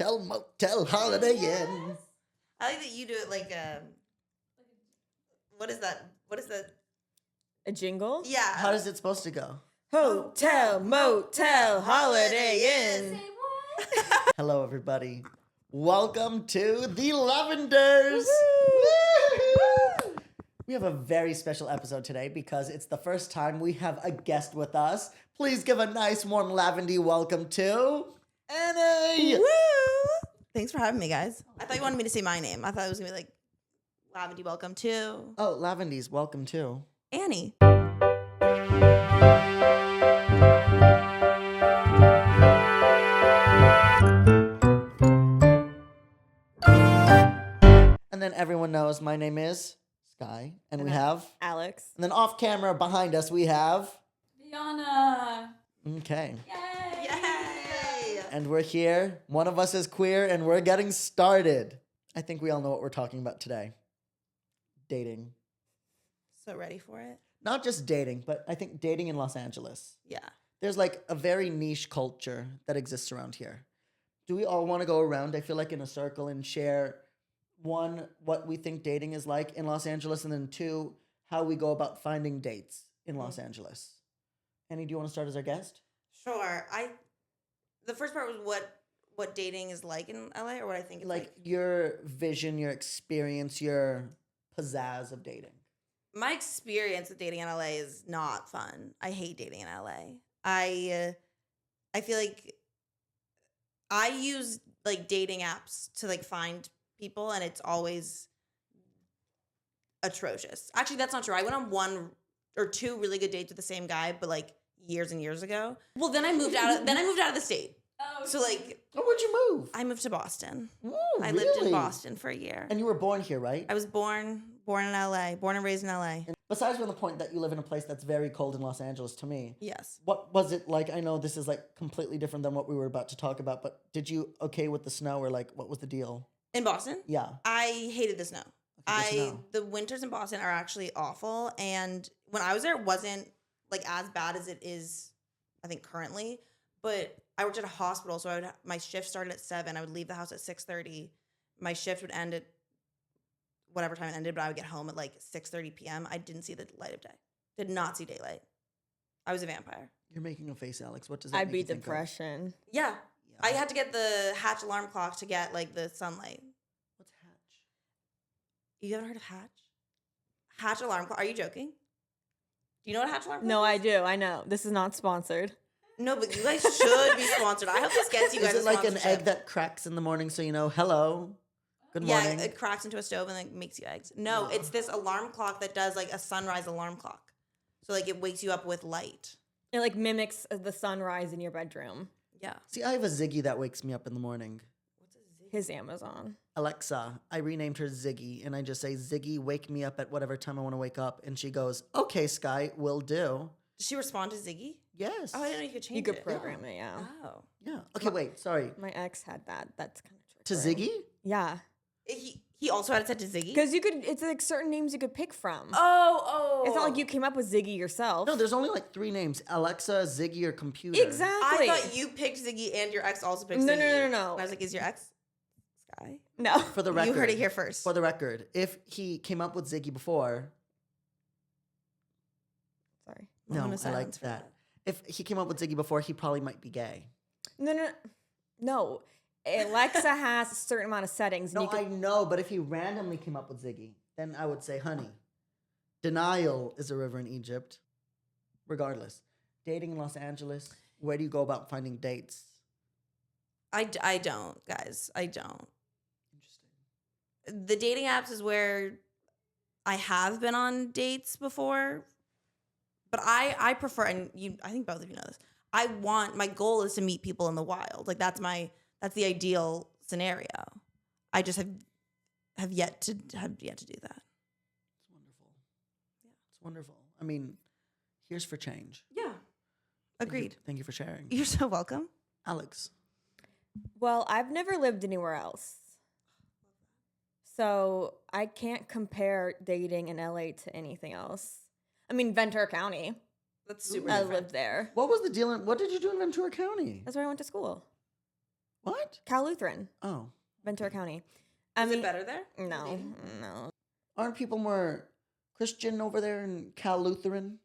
motel, Holiday Inn. I like that you do it like what is that? What is that? A jingle? Yeah. How is it supposed to go? Hotel, motel, Holiday Inn. Hello, everybody. Welcome to the Lavenders. Woo! We have a very special episode today because it's the first time we have a guest with us. Please give a nice, warm, lavendy welcome to Annie. Woo! Thanks for having me, guys. I thought you wanted me to say my name. I thought it was gonna be like Lavendy, welcome to Oh, Lavendy's welcome too. Annie. And then everyone knows my name is Sky, and we have, Alex. and then off camera behind us we have, Diana. okay. Yay. Yay! And we're here. One of us is queer, and we're getting started. I think we all know what we're talking about today. Dating. So ready for it? Not just dating, but I think dating in Los Angeles. Yeah. There's like a very niche culture that exists around here. Do we all want to go around, I feel like, in a circle and share, one, what we think dating is like in Los Angeles, and then two, how we go about finding dates in Los Angeles? Annie, do you want to start as our guest? Sure. The first part was what dating is like in LA, or what I think it's Like your vision, your experience, your pizzazz of dating. My experience with dating in LA is not fun. I hate dating in LA. I feel like I use like dating apps to like find people, and it's always atrocious. Actually, that's not true. I went on one or two really good dates with the same guy, but like years and years ago. Well, then I moved out. Then I moved out of the state. Oh, So like Oh, where'd you move? I moved to Boston. Ooh, I lived in really? Boston for a year. And you were born here, right? I was born in LA, born and raised in LA. And besides from the point that you live in a place that's very cold in Los Angeles to me, Yes. what was it like? I know this is like completely different than what we were about to talk about, but did you okay with the snow, or like what was the deal? In Boston? Yeah. I hated the snow. Okay, good to know. The winters in Boston are actually awful, and when I was there, it wasn't like as bad as it is, I think, currently. But I worked at a hospital, so my shift started at 7. I would leave the house at 6:30. My shift would end at whatever time it ended, but I would get home at like 6:30 p.m. I didn't see the light of day. Did not see daylight. I was a vampire. You're making a face, Alex. What does that I'd make be you think of? depression. Yeah. Yeah. I had to get the Hatch alarm clock to get like the sunlight. What's Hatch? You haven't heard of Hatch? Hatch alarm clock. Are you joking? Do you know what a Hatch alarm clock No, is? I do. I know. This is not sponsored. No, but you guys should be sponsored. I hope this gets you guys. Is it a like an sponsorship. egg that cracks in the morning so you know, hello, good Yeah, morning? it cracks into a stove and then makes you eggs. No, No. it's this alarm clock that does like a sunrise alarm clock. So like it wakes you up with light. It like mimics the sunrise in your bedroom. Yeah. See, I have a Ziggy that wakes me up in the morning. What's a zig? His Amazon. Alexa, I renamed her Ziggy, and I just say, Ziggy, wake me up at whatever time I want to wake up. And she goes, okay, Sky, will do. Does she respond to Ziggy? Yes. Oh, I didn't know you could change You could it. program it, yeah. Oh. Yeah. Okay, wait, sorry. My ex had that. That's kind of To triggering. Ziggy? Yeah. He also had it set to Ziggy? Because you could, it's like certain names you could pick from. Oh. It's not like you came up with Ziggy yourself. No, there's only like 3 names: Alexa, Ziggy, or computer. Exactly. I thought you picked Ziggy and your ex also picked No, Ziggy. no. And I was like, is your ex Sky? No. For the record. You heard it here first. For the record, if he came up with Ziggy before, Sorry. no, Moment of I like silence for that. If he came up with Ziggy before, he probably might be gay. No. Alexa has a certain amount of settings. And No, you could, I know, but if he randomly came up with Ziggy, then I would say, honey, denial is a river in Egypt. Regardless, dating in Los Angeles, where do you go about finding dates? I don't, guys. I don't. Interesting. The dating apps is where I have been on dates before, but I prefer, and I think both of you know this. My goal is to meet people in the wild. Like that's the ideal scenario. I just have yet to do that. It's wonderful. Yeah, it's wonderful. I mean, here's for change. Yeah, Thank you- agreed. Thank you for sharing. You're so welcome. Alex. well, I've never lived anywhere else. So I can't compare dating in LA to anything else. I mean, Ventura County. That's super. I different. lived there. What was the deal? What did you do in Ventura County? That's where I went to school. What? Cal Lutheran, Oh. Ventura County. Is it better there? No, no. Aren't people more Christian over there in Cal Lutheran?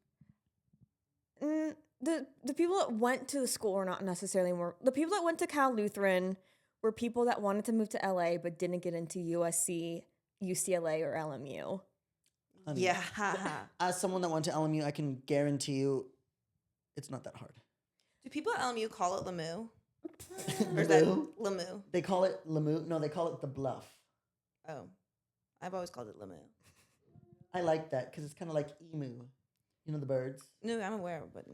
The people that went to the school were not necessarily more. The people that went to Cal Lutheran were people that wanted to move to LA but didn't get into USC, UCLA, or LMU. Honey, Yeah. As someone that went to LMU, I can guarantee you it's not that hard. Do people at LMU call it Lemieux? Or is that Lemieux? Lemieux? They call it Lemieux. No, they call it the Bluff. Oh. I've always called it Lemieux. I like that because it's kind of like emu. You know the birds? No, I'm aware, but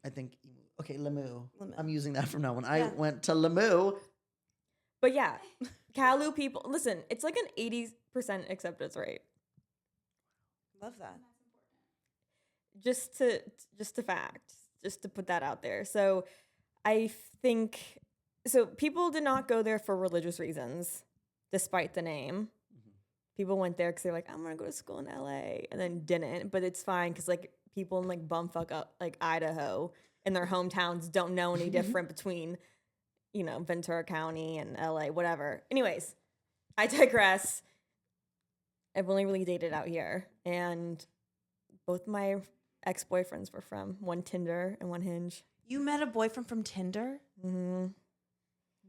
I think emu. Okay, Lemieux. Lemieux. I'm using that from now on. Yeah. I went to Lemieux. But yeah, Calu people, listen, it's like an 80% acceptance rate. love that. Just to fact, just to put that out there. So I think, so people did not go there for religious reasons, despite the name. People went there because they're like, I'm gonna go to school in LA, and then didn't. But it's fine because like people in like bumfuck up like Idaho in their hometowns don't know any different between, you know, Ventura County and LA, whatever. Anyways, I digress. I've only really dated out here, and both my ex-boyfriends were from one Tinder and one Hinge. You met a boyfriend from Tinder? Mm-hmm.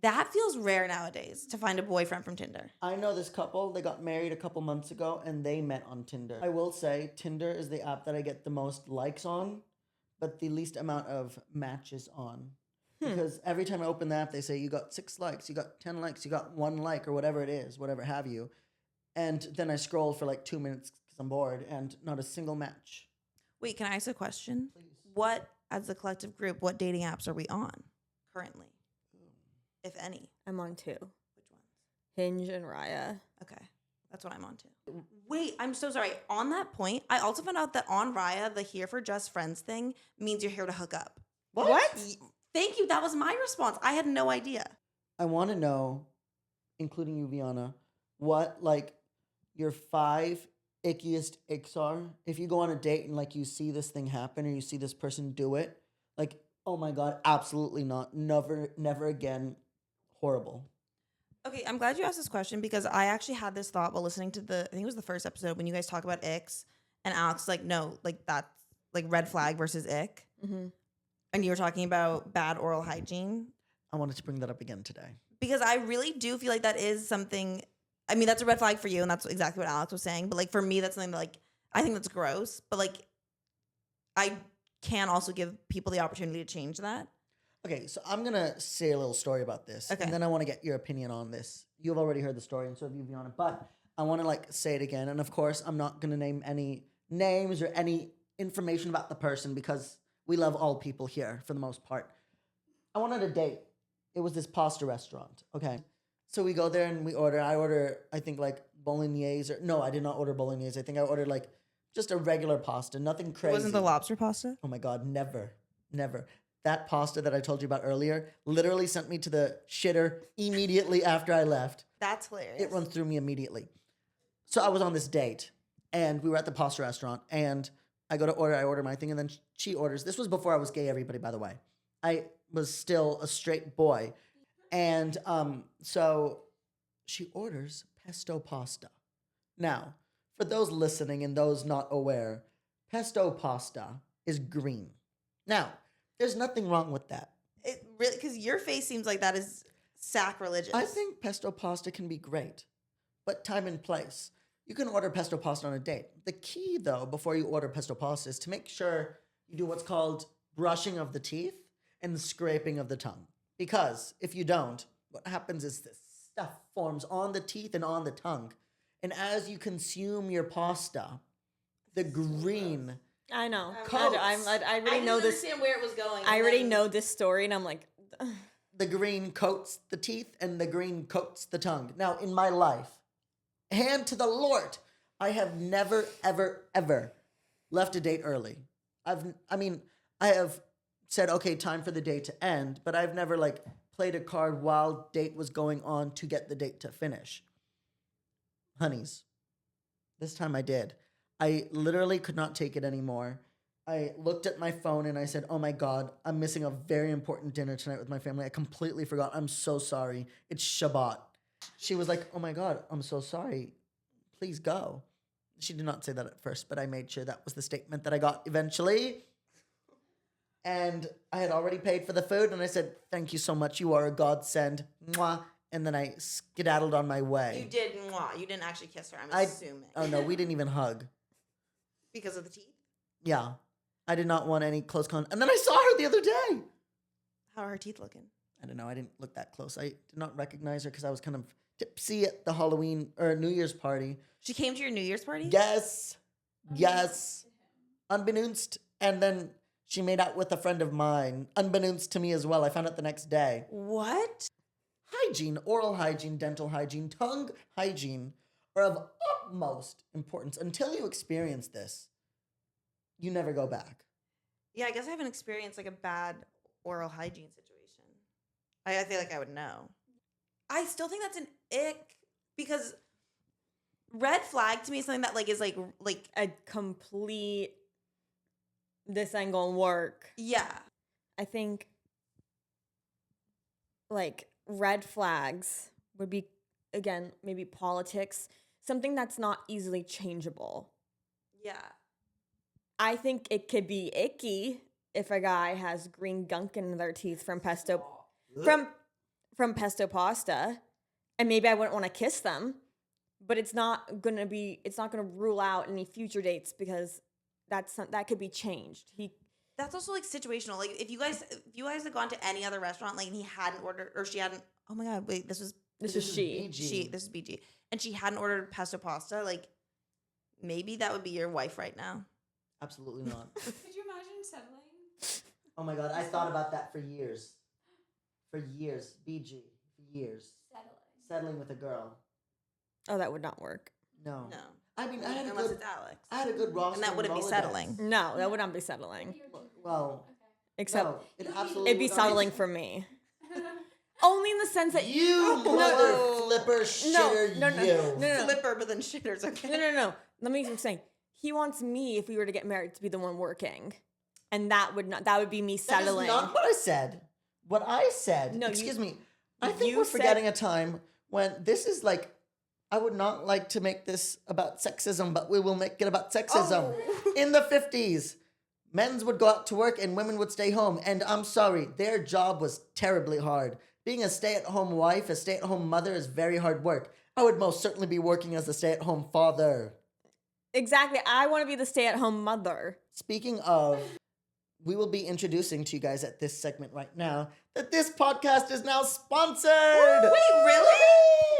That feels rare nowadays to find a boyfriend from Tinder. I know this couple. They got married a couple months ago and they met on Tinder. I will say Tinder is the app that I get the most likes on, but the least amount of matches on. Because every time I open the app, they say you got 6 likes, you got 10 likes, you got 1 like, or whatever it is, whatever have you. And then I scroll for like 2 minutes because I'm bored and not a single match. Wait, can I ask a question? Please. What, as a collective group, what dating apps are we on currently, if any? I'm on 2. Which ones? Hinge and Raya. Okay, that's what I'm on too. Wait, I'm so sorry. On that point, I also found out that on Raya, the here for just friends thing means you're here to hook up. Thank you. That was my response. I had no idea. I want to know, including you, Viana, what like your 5 ickiest icks are. If you go on a date and like you see this thing happen or you see this person do it, like, oh my God, absolutely not. Never again. Horrible. Okay, I'm glad you asked this question because I actually had this thought while listening to I think it was the first episode when you guys talk about icks and Alex was like, no, like that's like red flag versus ick. Mm-hmm. And you were talking about bad oral hygiene. I wanted to bring that up again today. Because I really do feel like that is something, I mean, that's a red flag for you and that's exactly what Alex was saying. But like for me, that's something that like, I think that's gross. But like, I can also give people the opportunity to change that. Okay, so I'm gonna say a little story about this, Okay. and then I want to get your opinion on this. You've already heard the story, and so have you, Viana. But I want to like say it again, and of course, I'm not gonna name any names or any information about the person because we love all people here for the most part. I wanted a date. It was this pasta restaurant. Okay, so we go there and we order. I order, I think like bolognese or no, I did not order bolognese. I think I ordered like just a regular pasta, nothing crazy. Wasn't the lobster pasta? Oh my God, never. That pasta that I told you about earlier literally sent me to the shitter immediately after I left. That's hilarious. It runs through me immediately. So I was on this date and we were at the pasta restaurant and I go to order, I order my thing and then she orders. This was before I was gay, everybody, by the way. I was still a straight boy. And so she orders pesto pasta. Now, for those listening and those not aware, pesto pasta is green. Now, there's nothing wrong with that. It really, because your face seems like that is sacrilegious. I think pesto pasta can be great, but time and place. You can order pesto pasta on a date. The key, though, before you order pesto pasta is to make sure you do what's called brushing of the teeth and scraping of the tongue. Because if you don't, what happens is this stuff forms on the teeth and on the tongue. And as you consume your pasta, the green... I know. Coats. I already know this. understand where it was going. I already know this story, and I'm like, The green coats the teeth and the green coats the tongue. Now, in my life, hand to the Lord, I have never, ever, ever left a date early. I have said, okay, time for the date to end, but I've never like played a card while date was going on to get the date to finish. Honeys, this time I did. I literally could not take it anymore. I looked at my phone and I said, "Oh my God, I'm missing a very important dinner tonight with my family. I completely forgot. I'm so sorry. It's Shabbat." She was like, "Oh my God, I'm so sorry. Please go." She did not say that at first, but I made sure that was the statement that I got eventually. And I had already paid for the food, and I said, "Thank you so much. You are a godsend." Mwah. And then I skedaddled on my way. You did mwah. You didn't actually kiss her, I'm I- assuming. Oh no, we didn't even hug. Because of the teeth? Yeah. I did not want any close contact. And then I saw her the other day. How are her teeth looking? I don't know. I didn't look that close. I did not recognize her because I was kind of tipsy at the Halloween or New Year's party. She came to your New Year's party? Yes. Yes. Unbeknownst. And then she made out with a friend of mine. Unbeknownst to me as well. I found out the next day. What? Hygiene, oral hygiene, dental hygiene, tongue hygiene are of utmost importance. Until you experience this, you never go back. Yeah, I guess I haven't experienced like a bad oral hygiene situation. I feel like I would know. I still think that's an ick because red flag to me is something that like is like A complete, this ain't gonna work. yeah. I think like red flags would be, again, maybe politics, something that's not easily changeable. Yeah. I think it could be icky if a guy has green gunk in their teeth from pesto pasta, and maybe I wouldn't want to kiss them, but it's not gonna rule out any future dates because that could be changed. That's also like situational. Like if you guys had gone to any other restaurant like and he hadn't ordered or she hadn't oh my god, wait, this is BG. this is BG. And she hadn't ordered pesto pasta, like maybe that would be your wife right now. Absolutely not. Could you imagine settling? Oh my God. I thought about that for years. For years. BG. For years. Settling with a girl. Oh, that would not work. No. No. I mean, I had Unless a it's Alex. good roster. And that in wouldn't be Rolodex. settling. No, that would not be settling. Well, Except no, it absolutely it'd be would not settling for me. Only in the sense that You mother flipper shitter, no. Flipper, but then shitters, okay? No. Let me just say, he wants me, if we were to get married, to be the one working, and that would be me That is settling. not what I said. What I said. No, excuse me. I think you we're said- forgetting a time when this is like. I would not like to make this about sexism, but we will make it about sexism. Oh. In the 50s, men's would go out to work and women would stay home. And I'm sorry, their job was terribly hard. Being a stay-at-home wife, a stay-at-home mother is very hard work. I would most certainly be working as a stay-at-home father. Exactly. I want to be the stay-at-home mother. Speaking of, we will be introducing to you guys at this segment right now that this podcast is now sponsored. Wait, really?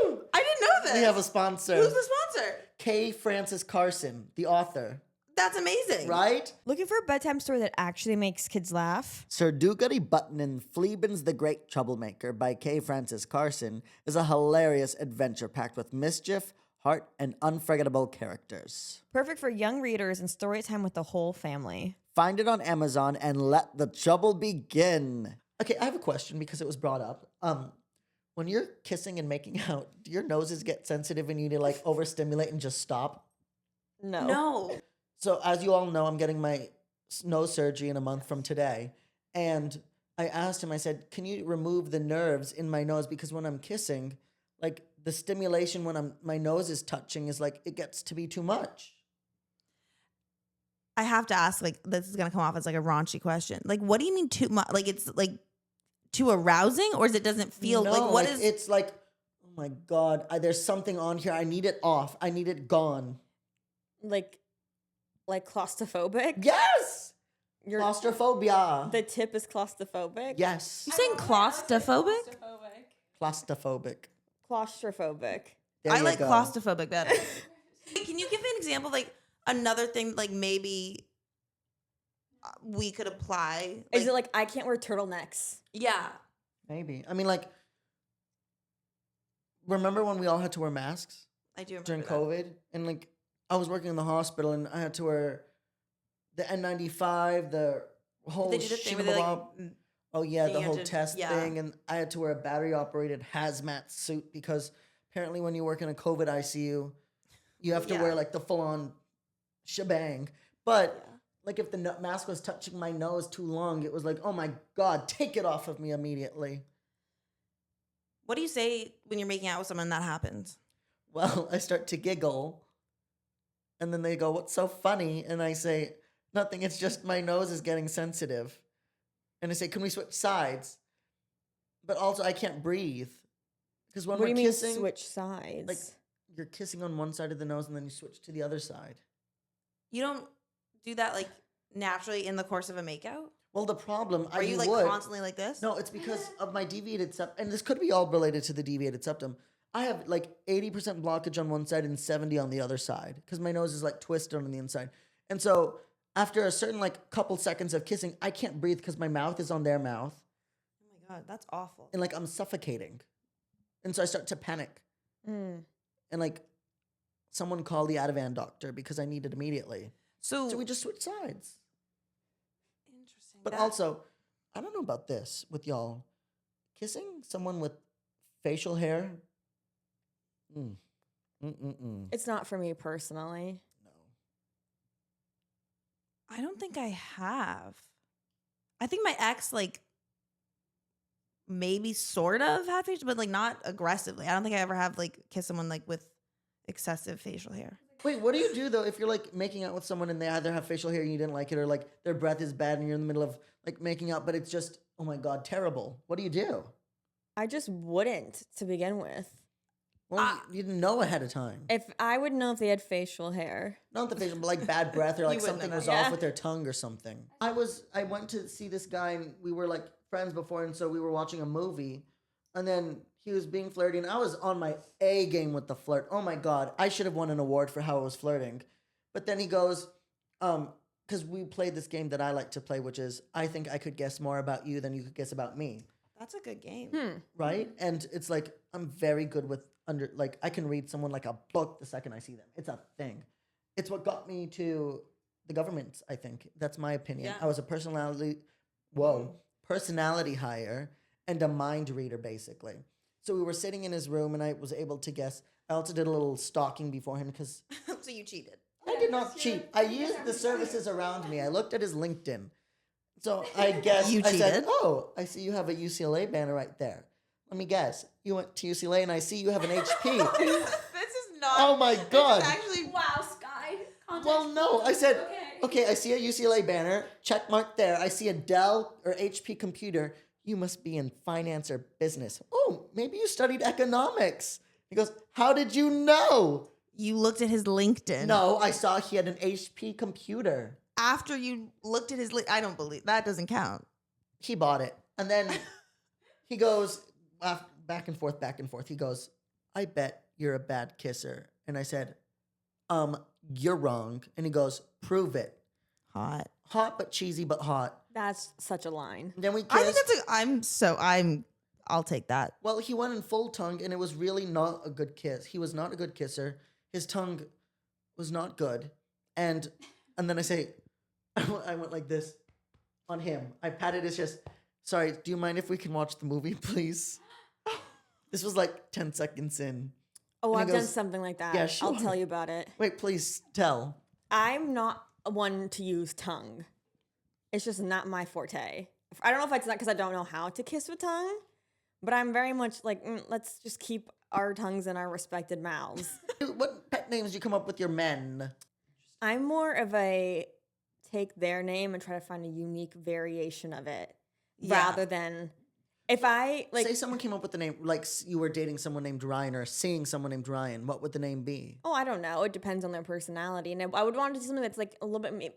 Woo! I didn't know this. We have a sponsor. Who's the sponsor? K. Francis Carson, the author. That's amazing. Right? Looking for a bedtime story that actually makes kids laugh? Sir Dougherty Button and Fleabins the Great Troublemaker by K. Francis Carson is a hilarious adventure packed with mischief, heart, and unforgettable characters. Perfect for young readers and story time with the whole family. Find it on Amazon and let the trouble begin. Okay, I have a question because it was brought up. When you're kissing and making out, do your noses get sensitive and you need to like overstimulate and just stop? No. No. So as you all know, I'm getting my nose surgery in a month from today. And I asked him, I said, can you remove the nerves in my nose? Because when I'm kissing, like the stimulation when my nose is touching is like, it gets to be too much. I have to ask, like, this is going to come off as like a raunchy question. Like, what do you mean too much? Like, it's like too arousing or is it doesn't feel No, like, what is? It's like, oh my God, there's something on here. I need it off. I need it gone. Like claustrophobic? Yes! Your Claustrophobia. the tip is claustrophobic? Yes. You saying claustrophobic? Claustrophobic. Claustrophobic. There I you like go. claustrophobic better. Can you give me an example, like another thing, like maybe we could apply? Is it like I can't wear turtlenecks? Yeah. Maybe. I mean, like, remember when we all had to wear masks I do remember during that. COVID? And like, I was working in the hospital and I had to wear the N95, the whole They do the thing where they like, shibboleth. Oh yeah, you the have whole to- test yeah. thing, and I had to wear a battery-operated hazmat suit because apparently, when you work in a COVID ICU, you have to Yeah. wear like the full-on shebang. But Like if the mask was touching my nose too long, it was like, oh my God, take it off of me immediately. What do you say when you're making out with someone and that happens? Well, I start to giggle. And then they go, what's so funny? And I say, nothing, it's just my nose is getting sensitive. And I say, can we switch sides? But also, I can't breathe. Because when What do we're you mean kissing, switch sides? like you're kissing on one side of the nose and then you switch to the other side. You don't do that like naturally in the course of a makeout? Well, the problem, Are you like would. constantly like this? No, it's because of my deviated septum. And this could be all related to the deviated septum. I have like 80% blockage on one side and 70 on the other side because my nose is like twisted on the inside. And so after a certain like couple seconds of kissing, I can't breathe because my mouth is on their mouth Oh my God, that's awful. and like I'm suffocating. And so I start to panic. Mm. And like someone call the Ativan doctor because I need it immediately. So, So we just switch sides. interesting. But also, I don't know about this with y'all. Kissing someone with facial hair? It's not for me personally. No. I don't think I have. I think my ex like maybe sort of had facial, but like not aggressively. I don't think I ever have like kissed someone like with excessive facial hair. Wait, what do you do though if you're like making out with someone and they either have facial hair and you didn't like it or like their breath is bad and you're in the middle of like making out, but it's just, oh my God, terrible. What do you do? I just wouldn't to begin with. Well, you didn't know ahead of time. If I would know if they had facial hair. Not the facial, but like bad breath or like You wouldn't something know was that. off Yeah. with their tongue or something. I went to see this guy and we were like friends before, and so we were watching a movie, and then he was being flirty, and I was on my A game with the flirt. Oh my God, I should have won an award for how I was flirting. But then he goes, because we played this game that I like to play, which is I think I could guess more about you than you could guess about me. That's a good game. Right? And it's like I'm very good with I can read someone like a book the second I see them. It's a thing. It's what got me to the government, I think. That's my opinion. Yeah. I was a personality hire and a mind reader basically. So we were sitting in his room and I was able to guess. I also did a little stalking beforehand because So you cheated. I did not cheat. I used the services around me. I looked at his LinkedIn. So I guessed. You I said, cheated? oh, I see you have a UCLA banner right there. Let me guess. You went to UCLA and I see you have an HP. This is not. Oh my God. Actually, Wow, Sky. Context. Well, no. I said, Okay. okay, I see a UCLA banner. Check mark there. I see a Dell or HP computer. You must be in finance or business. Oh, maybe you studied economics. He goes, how did you know? you looked at his LinkedIn. No, I saw he had an HP computer. After you looked at his I don't believe that doesn't count. He bought it. And then he goes back and forth. He goes, I bet you're a bad kisser. And I said, you're wrong. And he goes, prove it. Hot. Hot, but cheesy, but hot. That's such a line. And then we kissed. I think that's I'll take that. Well, he went in full tongue, and it was really not a good kiss. He was not a good kisser. His tongue was not good. And then I say, I went like this on him. I patted his chest. Sorry, do you mind if we can watch the movie, please? This was like 10 seconds in. Oh, And he I've done goes, something like that. "Yeah, I'll sure." tell you about it. Wait, please tell. I'm not one to use tongue. It's just not my forte. I don't know if it's not because I don't know how to kiss with tongue, but I'm very much like, let's just keep our tongues in our respected mouths. What pet names do you come up with your men? I'm more of a take their name and try to find a unique variation of it Yeah. rather than if I like, Say someone came up with the name, like you were dating someone named Ryan or seeing someone named Ryan. What would the name be? oh, I don't know. It depends on their personality. And I would want to do something that's like a little bit,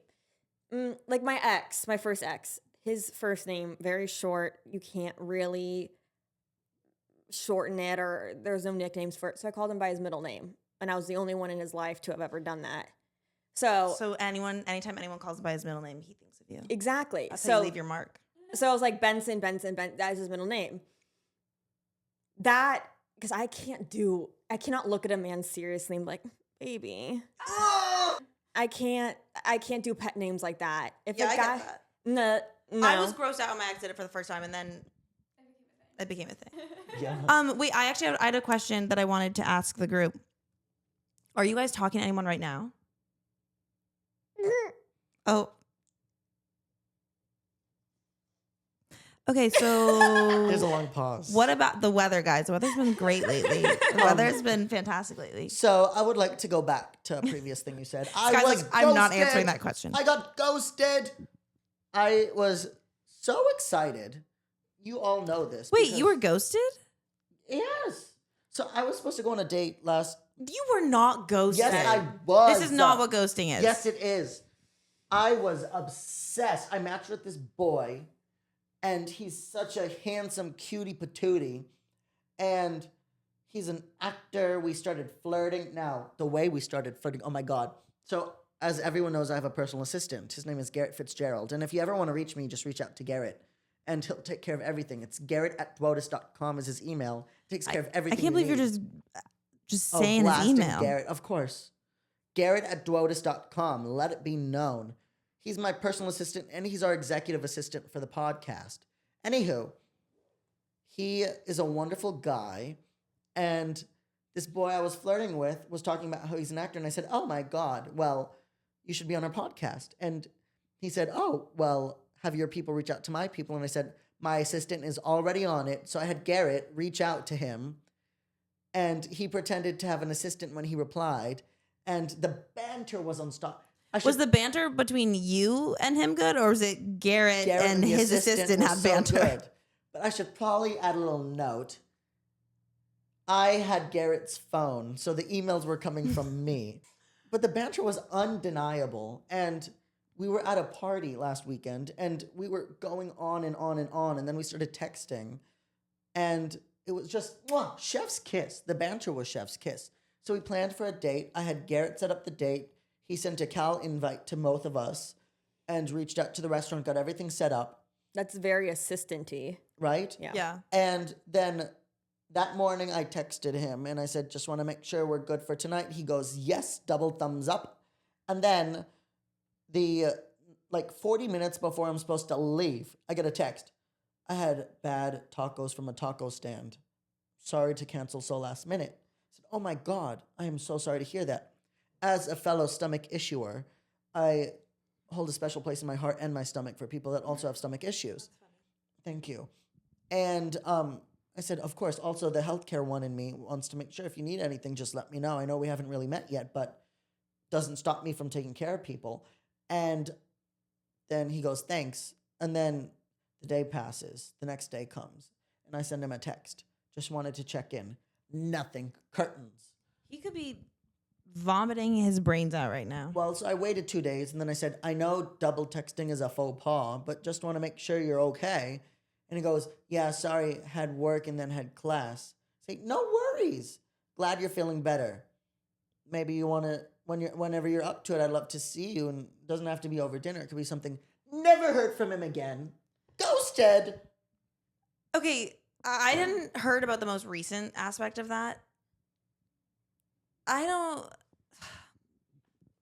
like my first ex, his first name, very short. You can't really shorten it or there's no nicknames for it. So I called him by his middle name. And I was the only one in his life to have ever done that. So Anytime anyone calls him by his middle name, he thinks of you. exactly. That's how you leave your mark. So I was like, Benson, that is his middle name. That, because I cannot look at a man seriously and be like, baby. I can't do pet names like that. If Yeah, a I guy, get that. no. I was grossed out when my ex did it for the first time, and then it became a thing. Yeah. Wait, I had a question that I wanted to ask the group. Are you guys talking to anyone right now? Oh, Okay, so There's a long pause. what about the weather, guys? The weather's been great lately. The weather's been fantastic lately. So I would like to go back to a previous thing you said. I Guys, was like, I'm not ghosted. answering that question. I got ghosted. I was so excited. You all know this. Wait, because- you were ghosted? Yes. So I was supposed to go on a date last. You were not ghosted. Yes, I was. This is not what ghosting is. Yes, it is. I was obsessed. I matched with this boy, and he's such a handsome cutie patootie, and he's an actor. We started flirting. Now, the way we started flirting, oh my God. So, as everyone knows, I have a personal assistant. His name is Garrett Fitzgerald. And if you ever want to reach me, just reach out to Garrett, and he'll take care of everything. It's garrett@dwotus.com is his email. He takes care of I everything. can't believe you you're need. just Oh, saying his blasting email. Garrett, of course. Garrett@dwotus.com. Let it be known. He's my personal assistant and he's our executive assistant for the podcast. Anywho, he is a wonderful guy. And this boy I was flirting with was talking about how he's an actor. And I said, oh my God, well, you should be on our podcast. And he said, oh, well, have your people reach out to my people. And I said, my assistant is already on it. So I had Garrett reach out to him. And he pretended to have an assistant when he replied. And the banter was unstoppable. Was the banter between you and him good, or was it Garrett and the his assistant was had so banter? good. But I should probably add a little note. I had Garrett's phone, so the emails were coming from me. But the banter was undeniable. And we were at a party last weekend, and we were going on and on and on. And then we started texting. And it was just chef's kiss. The banter was chef's kiss. So we planned for a date. I had Garrett set up the date. He sent a Cal invite to both of us and reached out to the restaurant, got everything set up, That's very assistant-y. right? Yeah. Yeah. And then that morning I texted him and I said, just want to make sure we're good for tonight. He goes, yes, double thumbs up. And then the 40 minutes before I'm supposed to leave, I get a text. I had bad tacos from a taco stand. Sorry to cancel so last minute. I said, oh my God, I am so sorry to hear that. As a fellow stomach issuer, I hold a special place in my heart and my stomach for people that also have stomach issues. Thank you. And I said, of course, also the healthcare one in me wants to make sure if you need anything, just let me know. I know we haven't really met yet, but doesn't stop me from taking care of people. And then he goes, thanks. And then the day passes. The next day comes. And I send him a text. Just wanted to check in. Nothing. Curtains. He could be vomiting his brains out right now. Well, so I waited 2 days and then I said, I know double texting is a faux pas, but just want to make sure you're okay. And he goes, yeah, sorry, had work and then had class. Say, no worries. Glad you're feeling better. Maybe you want to, whenever you're up to it, I'd love to see you. And it doesn't have to be over dinner. It could be something. Never heard from him again. Ghosted. Okay, I didn't heard about the most recent aspect of that.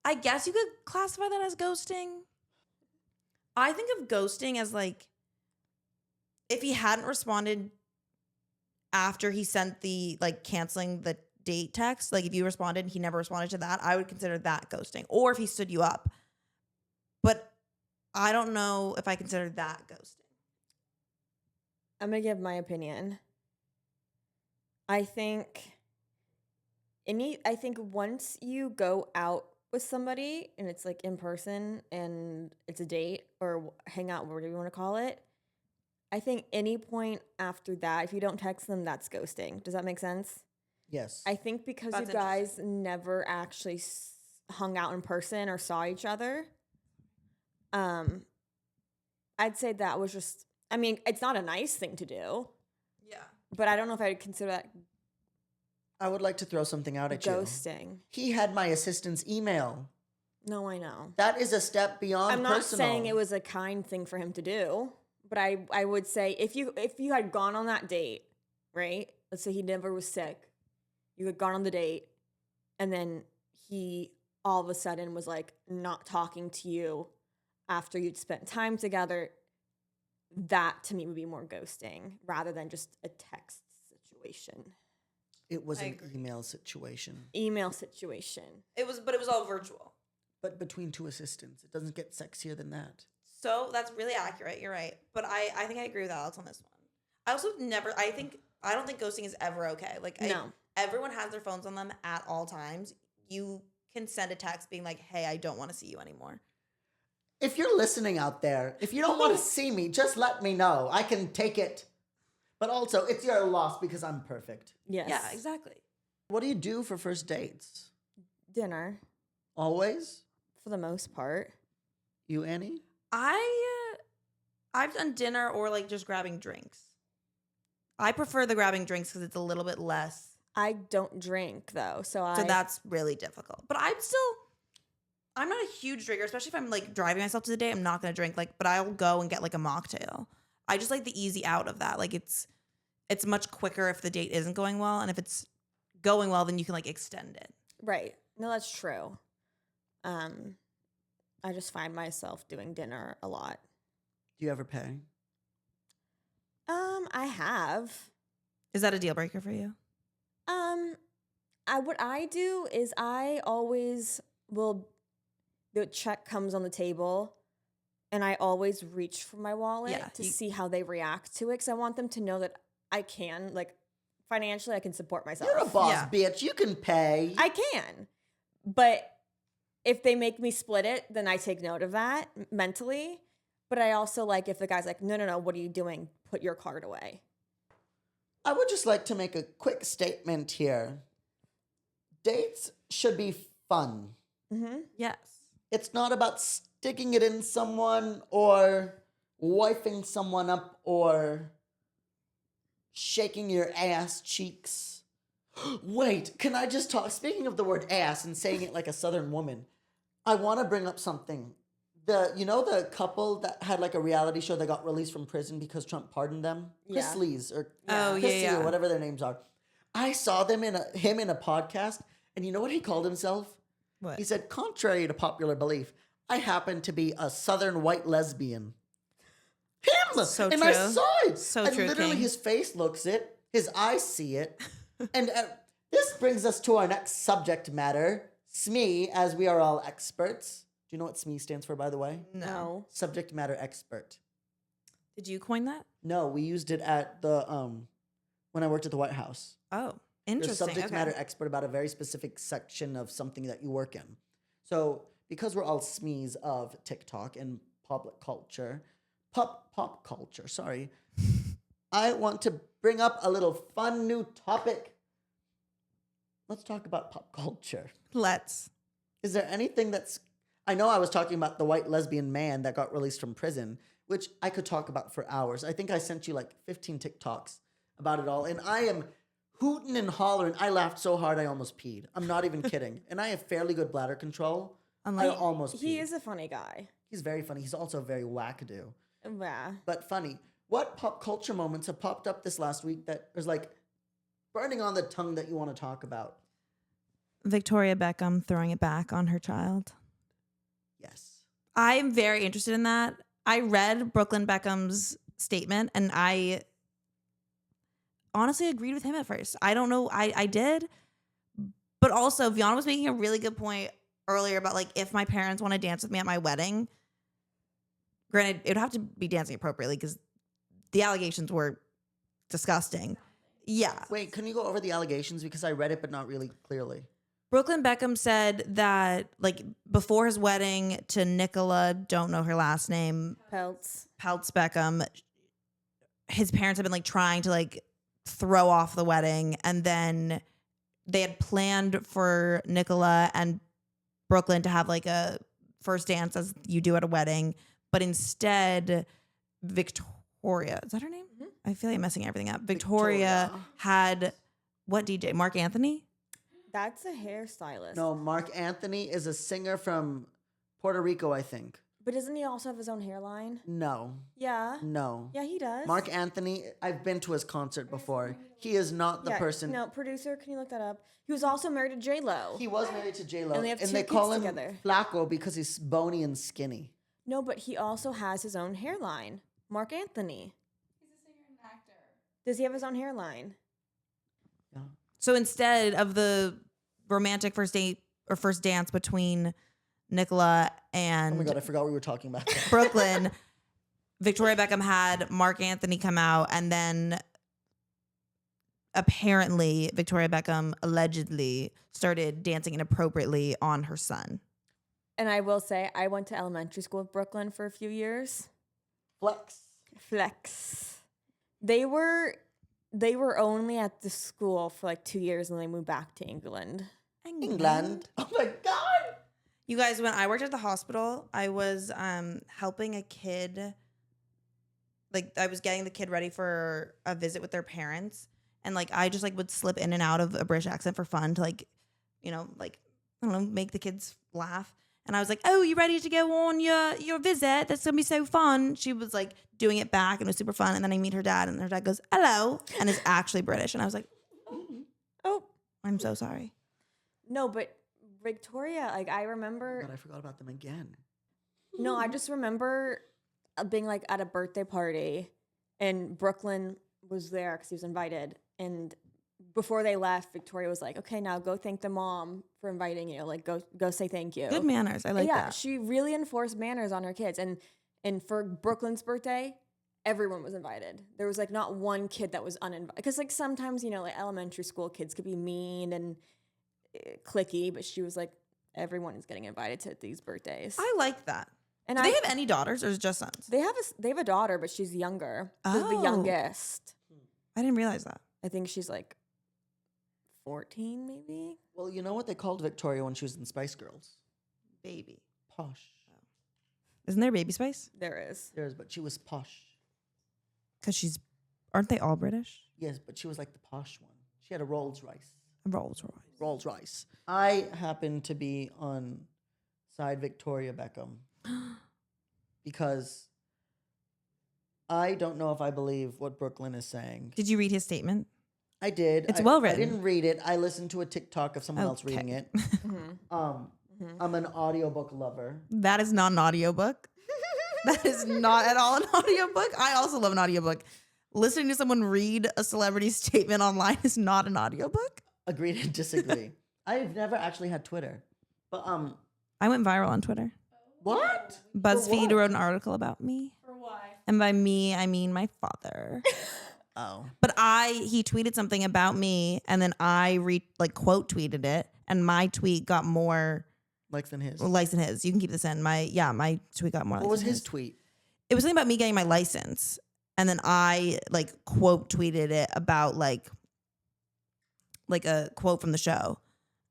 I guess you could classify that as ghosting. I think of ghosting as if he hadn't responded after he sent the canceling the date text, if you responded and he never responded to that, I would consider that ghosting. Or if he stood you up. But I don't know if I consider that ghosting. I'm going to give my opinion. I think once you go out with somebody and it's in person and it's a date or hang out, whatever you want to call it, I think any point after that, if you don't text them, that's ghosting. Does that make sense? Yes. I think because That's you guys never actually hung out in person or saw each other, I'd say that was just, it's not a nice thing to do, Yeah. but I don't know if I would consider that I would like to throw something out at you. ghosting. He had my assistant's email. No, I know. That is a step beyond I'm not personal. saying it was a kind thing for him to do, but I would say if you had gone on that date, right? Let's say he never was sick. You had gone on the date, and then he all of a sudden was not talking to you after you'd spent time together. That to me would be more ghosting rather than just a text situation, It was I an agree. email situation. email situation. But it was all virtual. But between two assistants, it doesn't get sexier than that. So that's really accurate. You're right. But I think I agree with Alex on this one. I also I don't think ghosting is ever okay. Like No. everyone has their phones on them at all times. You can send a text being like, "Hey, I don't want to see you anymore." If you're listening out there, if you don't want to see me, just let me know. I can take it. But also, it's your loss because I'm perfect. Yes. Yeah, exactly. What do you do for first dates? Dinner Always? for the most part. You, Annie? I've done dinner or like just grabbing drinks. I prefer the grabbing drinks because it's a little bit less. I don't drink though, so That's really difficult. But I'm not a huge drinker, especially if I'm like driving myself to the date. I'm not gonna drink but I'll go and get like a mocktail. I just like the easy out of that. Like it's much quicker if the date isn't going well, and if it's going well, then you can like extend it. right. No, that's true. I just find myself doing dinner a lot. Do you ever pay? I have. Is that a deal breaker for you? What I do is I always will. The check comes on the table, and I always reach for my wallet Yeah, to see how they react to it, because I want them to know that I can, like, financially, I can support myself. You're a boss, Yeah. bitch. You can pay. I can, but if they make me split it, then I take note of that mentally. But I also like if the guy's like, no, what are you doing? Put your card away. I would just like to make a quick statement here. Dates should be fun. Mm-hmm. Yes. It's not about sticking it in someone or wifing someone up or shaking your ass cheeks. Wait, can I just talk? Speaking of the word ass and saying it like a Southern woman, I want to bring up something. The couple that had like a reality show that got released from prison because Trump pardoned them? Yeah. Chris Lees or Oh, Chrissy yeah. or whatever their names are. I saw him in a podcast, and you know what he called himself? What? He said, contrary to popular belief, I happen to be a Southern white lesbian. Him! So and I true. saw it. So and true, literally King. his face looks it. His eyes see it. And this brings us to our next subject matter. SME, as we are all experts. Do you know what SME stands for, by the way? No. Subject matter expert. Did you coin that? No, we used it at the when I worked at the White House. Oh, You're a interesting. subject Okay. matter expert about a very specific section of something that you work in. So because we're all SMEs of TikTok and public culture, pop culture, sorry, I want to bring up a little fun new topic. Let's talk about pop culture. Let's. Is there anything that's... I know I was talking about the white lesbian man that got released from prison, which I could talk about for hours. I think I sent you like 15 TikToks about it all, and I am hooting and hollering. I laughed so hard I almost peed. I'm not even kidding. And I have fairly good bladder control. I Unlike almost peed. He is a funny guy. He's very funny. He's also very wackadoo, Yeah. but funny. What pop culture moments have popped up this last week that is like burning on the tongue that you want to talk about? Victoria Beckham throwing it back on her child. Yes. I'm very interested in that. I read Brooklyn Beckham's statement, and I honestly agreed with him at first. I don't know. I did. But also, Viana was making a really good point earlier about like if my parents want to dance with me at my wedding, granted, it would have to be dancing appropriately because the allegations were disgusting. Yeah. Wait, can you go over the allegations? Because I read it, but not really clearly. Brooklyn Beckham said that like before his wedding to Nicola, don't know her last name, Pelts. Peltz Beckham, his parents have been like trying to like throw off the wedding, and then they had planned for Nicola and Brooklyn to have like a first dance as you do at a wedding, but instead Victoria, is that her name? Mhm. I feel like I'm messing everything up. Victoria had what DJ? Mark Anthony? That's a hairstylist. No, Mark Anthony is a singer from Puerto Rico, I think. But doesn't he also have his own hairline? No, Yeah. no. Yeah, he does. Mark Anthony, I've been to his concert before. He is not the Yeah, person. No, producer, can you look that up? He was also married to J Lo. He was married to J Lo, And they have two they call kids him together. Flaco because he's bony and skinny. No, but he also has his own hairline. Mark Anthony. He's a singer and actor. Does he have his own hairline? Yeah. So instead of the romantic first date or first dance between Nicola, Oh and my god, I forgot we were talking about that. Brooklyn, Victoria Beckham had Mark Anthony come out, and then apparently Victoria Beckham allegedly started dancing inappropriately on her son. And I will say, I went to elementary school with Brooklyn for a few years. Flex. Flex. They were only at the school for like 2 years and they moved back to England. England. Oh my god. You guys, when I worked at the hospital, I was helping a kid. Like, I was getting the kid ready for a visit with their parents, and like I just like would slip in and out of a British accent for fun to like, you know, like I don't know, make the kids laugh. And I was like, "Oh, you ready to go on your visit? That's gonna be so fun." She was like doing it back, and it was super fun. And then I meet her dad, and her dad goes, "Hello," and is actually British. And I was like, Oh, "I'm so sorry." no, but Victoria, like I remember, God, I forgot about them again. no, I just remember being like at a birthday party and Brooklyn was there because he was invited. And before they left, Victoria was like, okay, now go thank the mom for inviting you. Like go say thank you. Good manners. I like yeah, that. she really enforced manners on her kids. And for Brooklyn's birthday, everyone was invited. There was like not one kid that was uninvited. Because like sometimes, you know, like elementary school kids could be mean and clicky, but she was like, everyone is getting invited to these birthdays. I like that. And Do they have any daughters or is it just sons? they have a daughter, but she's younger. She's the Oh. youngest. I didn't realize that. I think she's like 14, maybe. Well, you know what they called Victoria when she was in Spice Girls? Baby. Posh. Isn't there Baby Spice? There is. There's, but she was posh. Because aren't they all British? Yes, but she was like the posh one. She had a Rolls Royce. Rolls Royce. Rolls Royce. I happen to be on side Victoria Beckham because I don't know if I believe what Brooklyn is saying. Did you read his statement? I did. It's I- well I written. didn't read it. I listened to a TikTok of someone else Okay. reading it. Mm-hmm. I'm an audiobook lover. That is not an audiobook. That is not at all an audiobook. I also love an audiobook. Listening to someone read a celebrity statement online is not an audiobook. Agree to disagree. I've never actually had Twitter. But I went viral on Twitter. what? BuzzFeed what? wrote an article about me. For why? And by me, I mean my father. Oh. But he tweeted something about me, and then I quote tweeted it, and my tweet got more Likes than his. likes than his. You can keep this in. My tweet got more likes What was than his tweet? It was something about me getting my license, and then I like quote tweeted it about like a quote from the show,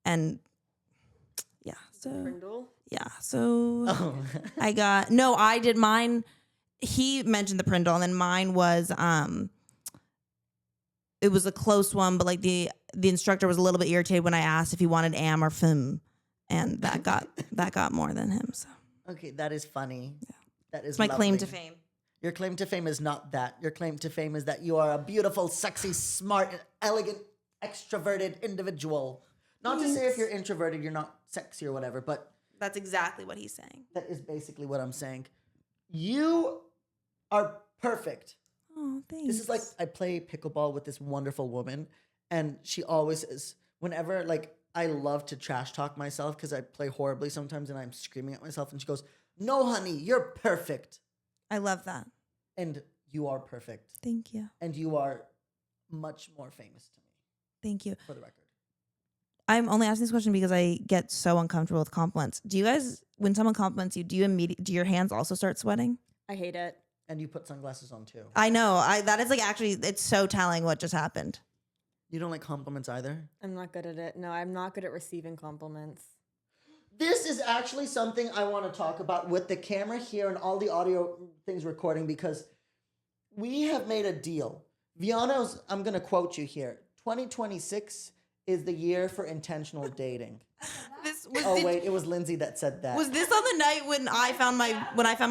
and yeah, so Brindle. yeah, so Oh. I did mine. He mentioned the Prindle, and then mine was it was a close one, but like the instructor was a little bit irritated when I asked if he wanted am or fim, and that got more than him. So Okay, that is funny. That is it's my claim to lovely. fame. Your claim to fame is not that. Your claim to fame is that you are a beautiful, sexy, smart, elegant, extroverted individual. Not to say if you're introverted, you're not sexy or whatever, but That's exactly what he's saying. that is basically what I'm saying. You are perfect. Oh, thanks. This is like I play pickleball with this wonderful woman, and she always is. Whenever like I love to trash talk myself because I play horribly sometimes, and I'm screaming at myself, and she goes, "No, honey, you're perfect," I love that. and you are perfect, Thank you. and you are much more famous to me, Thank you. for the record. I'm only asking this question because I get so uncomfortable with compliments. Do you guys, when someone compliments you, do your hands also start sweating? I hate it. And you put sunglasses on too. I know. That is like actually, it's so telling what just happened. You don't like compliments either? I'm not good at it. No, I'm not good at receiving compliments. This is actually something I want to talk about with the camera here and all the audio things recording because we have made a deal. Viano's, I'm going to quote you here. 2026 is the year for intentional dating. Wait, it was Lindsay that said that. Was this on the night when I found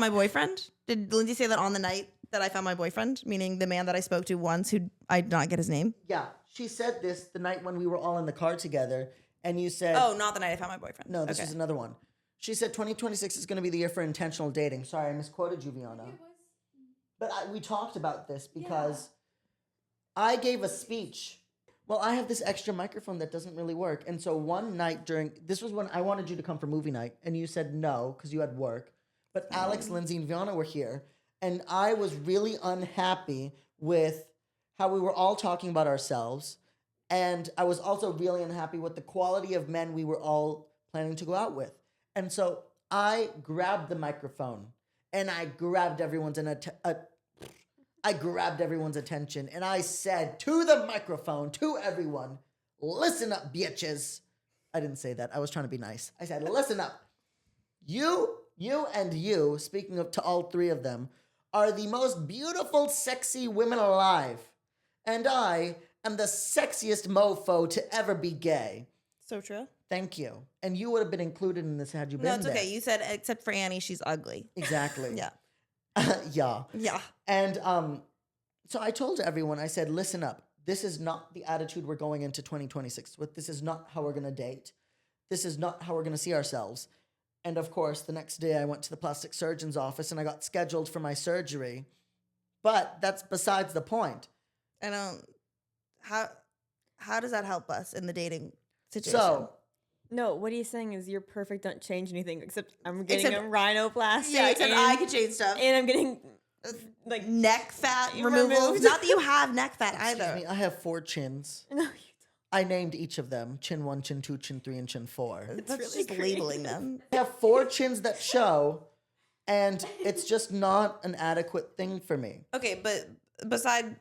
my boyfriend? Did Lindsay say that on the night that I found my boyfriend, meaning the man that I spoke to once who I did not get his name? Yeah, she said this the night when we were all in the car together, and you said, Oh, not the night I found my boyfriend. no, this is another one. She said 2026 is going to be the year for intentional dating. Sorry, I misquoted you, Viana. But we talked about this because I gave a speech well, I have this extra microphone that doesn't really work. And so one night this was when I wanted you to come for movie night, and you said no because you had work. But Alex, Lindsay, and Viana were here, and I was really unhappy with how we were all talking about ourselves. And I was also really unhappy with the quality of men we were all planning to go out with. And so I grabbed the microphone and I grabbed everyone's attention and I said to the microphone, to everyone, listen up, bitches. I didn't say that. I was trying to be nice. I said, listen up. You, and you, speaking to all three of them, are the most beautiful, sexy women alive. And I am the sexiest mofo to ever be gay. So true. Thank you. And you would have been included in this had you been No, it's there. okay. You said except for Annie, she's ugly. Exactly. Yeah. Yeah. Yeah. And so I told everyone, I said, listen up. This is not the attitude we're going into 2026 with. This is not how we're going to date. This is not how we're going to see ourselves. And of course, the next day I went to the plastic surgeon's office and I got scheduled for my surgery. But that's besides the point. I don't. How does that help us in the dating situation? So, No, what he's saying is you're perfect. Don't change anything except I'm getting Except- a rhinoplasty. yeah, except and, I could change stuff. and I'm getting like Neck fat You removal. removed. Not that you have neck fat excuse either. me, I have 4 chins. no. You I named each of them chin 1, chin 2, chin 3, and chin 4. That's really just creative. labeling them. I have 4 chins that show, and it's just not an adequate thing for me. Okay, but beside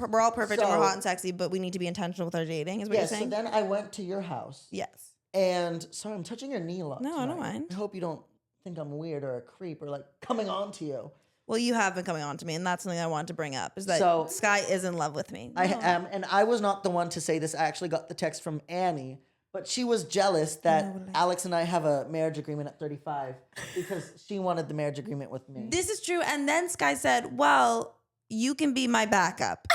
we're all perfect and So- we're hot and sexy, but we need to be intentional with our dating. Is what Yeah, you're so saying? then I went to your house. Yes. And sorry, I'm touching your knee a lot. No, I don't tonight. mind. I hope you don't think I'm weird or a creep or like coming on to you. Well, you have been coming on to me, and that's something I wanted to bring up. Is that So- Sky is in love with me? I am, and I was not the one to say this. I actually got the text from Annie, but she was jealous that Alex and I have a marriage agreement at 35 because she wanted the marriage agreement with me. This is true. And then Sky said, "Well, you can be my backup."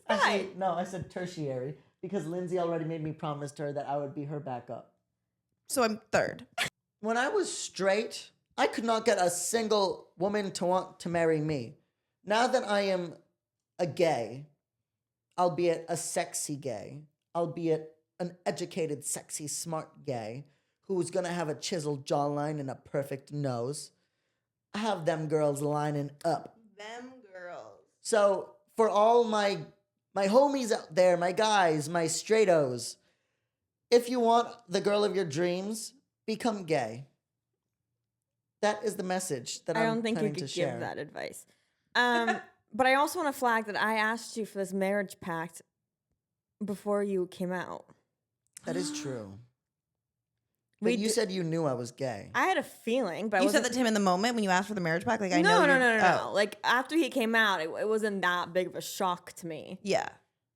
Actually, no, I said tertiary because Lindsay already made me promise to her that I would be her backup. So I'm third. When I was straight, I could not get a single woman to want to marry me. Now that I am a gay, albeit a sexy gay, albeit an educated, sexy, smart gay, who's gonna have a chiseled jawline and a perfect nose, I have them girls lining up. Them girls. So for all my homies out there, my guys, my straightos, if you want the girl of your dreams, become gay. That is the message that I I'm don't think you planning could to give share. that advice. But I also want to flag that I asked you for this marriage pact before you came out. That is true. We But you d- said you knew I was gay. I had a feeling, but I You said wasn't. that to him in the moment when you asked for the marriage pact. Like I no, know. no, you're- no, no, no. Oh, Like after he came out, it wasn't that big of a shock to me. yeah.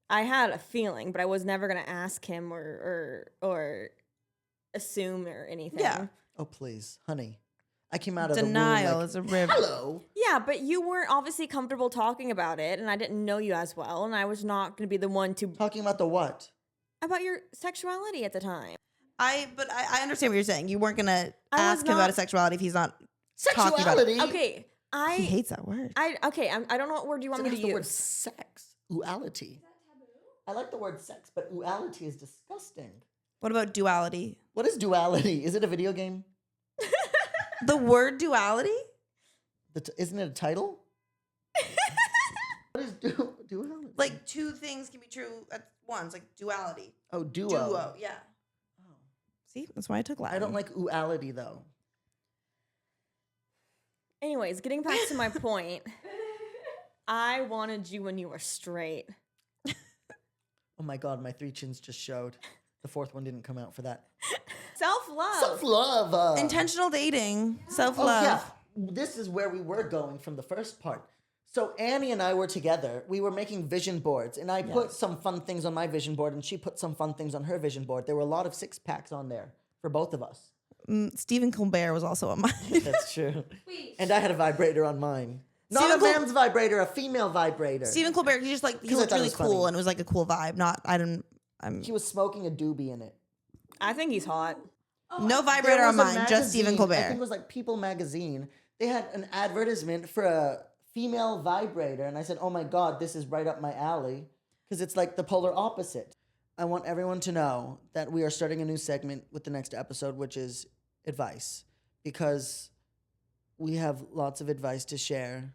I had a feeling, but I was never gonna ask him or assume or anything. Yeah. Oh, please, honey. I came out of the Denial womb like, is a river. hello. Yeah, but you weren't obviously comfortable talking about it, and I didn't know you as well, and I was not gonna be the one to Talking about the what? about your sexuality at the time. I understand what you're saying. You weren't gonna I was ask him about not- his sexuality if he's not talking about it. Sexuality? Okay, He I hates that word. I don't know what word you want It me has to the word use. sex. Uality. I like the word sex, but uality is disgusting. What about duality? What is duality? Is it a video game? The word duality? Isn't it a title? What is duality? Like two things can be true at once, like duality. oh, duo. Duo, yeah. See, that's why I took Latin. I don't like uality though. Anyways, getting back to my point, I wanted you when you were straight. Oh my god, my 3 chins just showed. The 4th one didn't come out for that. Self-love. Self-love. Intentional dating, Oh self-love. yeah, this is where we were going from the first part. So Annie and I were together. We were making vision boards, and I put some fun things on my vision board, and she put some fun things on her vision board. There were a lot of 6-packs on there for both of us. Stephen Colbert was also on mine. That's true. Wait. And I had a vibrator on mine. Not Stephen a Col- man's vibrator, a female vibrator. Stephen Colbert, he just like he 'Cause I looked thought it really was cool funny. and it was like a cool vibe. He was smoking a doobie in it. I think he's hot. No There vibrator was on a mine, just Stephen magazine, I think Colbert. it was like People magazine. They had an advertisement for a female vibrator, and I said, "Oh my god, this is right up my alley." because it's like the polar opposite. I want everyone to know that we are starting a new segment with the next episode, which is advice, because we have lots of advice to share.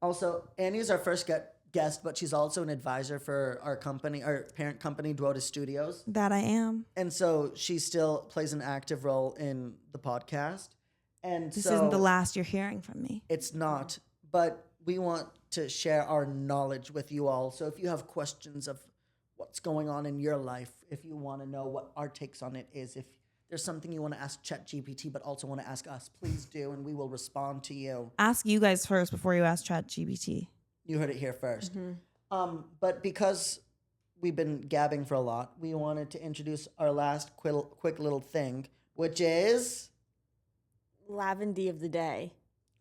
Also, Annie is our first guest, but she's also an advisor for our company, our parent company, Duota Studios. That I am. And so she still plays an active role in the podcast. And This so isn't the last you're hearing from me. it's not, but we want to share our knowledge with you all. So if you have questions of what's going on in your life, if you want to know what our takes on it is, if there's something you want to ask ChatGPT but also want to ask us, please do, and we will respond to you. Ask you guys first before you ask ChatGPT. You heard it here first. But because we've been gabbing for a lot, we wanted to introduce our last quick little thing, which is Lavendy of the day.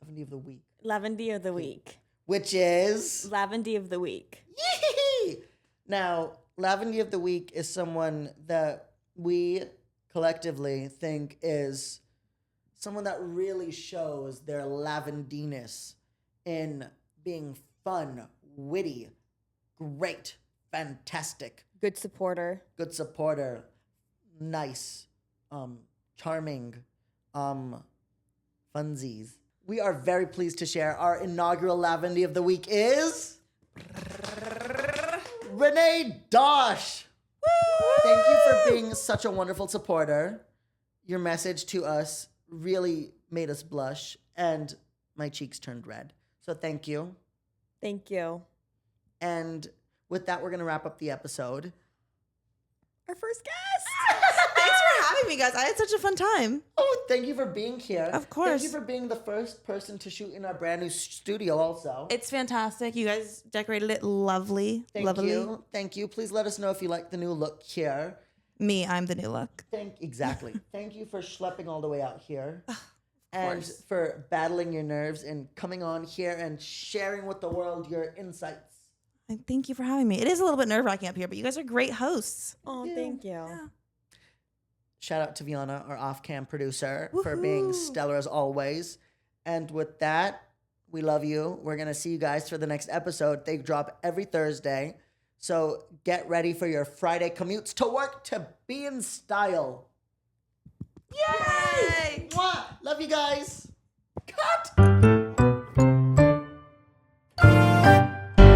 Lavendy of the week. Lavendy of the week. Which is Lavendy of the week. Yee! Now, Lavendy of the Week is someone that we collectively think is someone that really shows their lavendiness in being fun, witty, great, fantastic, Good supporter. good supporter, nice, charming, funsies. We are very pleased to share our inaugural Lavendy of the Week is Renee Dosh. Thank you for being such a wonderful supporter. Your message to us really made us blush, and my cheeks turned red. So thank you. Thank you. And with that, we're going to wrap up the episode. Our first guest. Thanks for having me, guys. I had such a fun time. Oh, thank you for being here. Of course. Thank you for being the first person to shoot in our brand new studio also. It's fantastic. You guys decorated it lovely. Thank lovely. you. Thank you. Please let us know if you like the new look here. Me, I'm the new look. Exactly. Thank you for schlepping all the way out here. And course. for battling your nerves and coming on here and sharing with the world your insights. And thank you for having me. It is a little bit nerve-wracking up here, but you guys are great hosts. Oh, thank you. Shout out to Viana, our off-cam producer, for being stellar as always. And with that, we love you. We're going to see you guys for the next episode. They drop every Thursday. So get ready for your Friday commutes to work to be in style. Yay! Mwah! Love you guys. Cut!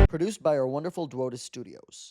Produced by our wonderful Duota Studios.